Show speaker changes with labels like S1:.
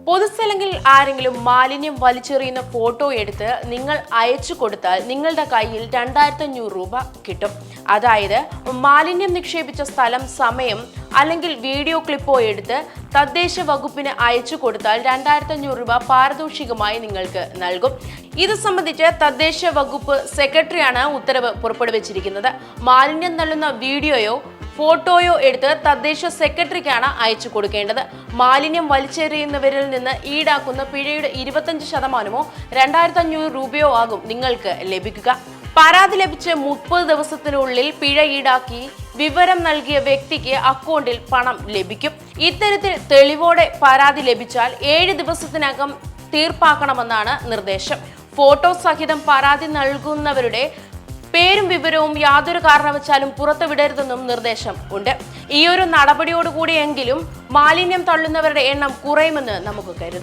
S1: പൊതുസ്ഥലങ്ങളിൽ ആരെങ്കിലും മാലിന്യം വലിച്ചെറിയുന്ന ഫോട്ടോ എടുത്ത് നിങ്ങൾ അയച്ചു കൊടുത്താൽ നിങ്ങളുടെ കയ്യിൽ 2500 രൂപ കിട്ടും. അതായത് മാലിന്യം നിക്ഷേപിച്ച സ്ഥലം, സമയം അല്ലെങ്കിൽ വീഡിയോ ക്ലിപ്പോ എടുത്ത് തദ്ദേശ വകുപ്പിന് അയച്ചു കൊടുത്താൽ 2500 രൂപ പാരിതോഷികമായി നിങ്ങൾക്ക് നൽകും. ഇത് സംബന്ധിച്ച് തദ്ദേശ വകുപ്പ് സെക്രട്ടറിയാണ് ഉത്തരവ് പുറപ്പെടുവിച്ചിരിക്കുന്നത്. മാലിന്യം തള്ളുന്ന വീഡിയോയോ ഫോട്ടോയോ എടുത്ത് തദ്ദേശ സെക്രട്ടറിക്കാണ് അയച്ചു കൊടുക്കേണ്ടത്. മാലിന്യം വലിച്ചെറിയുന്നവരിൽ നിന്ന് ഈടാക്കുന്ന പിഴയുടെ 25%, 2500 രൂപയോ ആകും നിങ്ങൾക്ക് ലഭിക്കുക. പരാതി ലഭിച്ച് 30 ദിവസത്തിനുള്ളിൽ പിഴ ഈടാക്കി വിവരം നൽകിയ വ്യക്തിക്ക് അക്കൗണ്ടിൽ പണം ലഭിക്കും. ഇത്തരത്തിൽ തെളിവോടെ പരാതി ലഭിച്ചാൽ 7 ദിവസത്തിനകം തീർപ്പാക്കണമെന്നാണ് നിർദ്ദേശം. ഫോട്ടോ സഹിതം പരാതി നൽകുന്നവരുടെ പേരും വിവരവും യാതൊരു കാരണവശാലും പുറത്തുവിടരുതെന്നും നിർദ്ദേശം ഉണ്ട്. ഈ ഒരു നടപടിയോടുകൂടിയെങ്കിലും മാലിന്യം തള്ളുന്നവരുടെ എണ്ണം കുറയുമെന്ന് നമുക്ക് കരുതാം.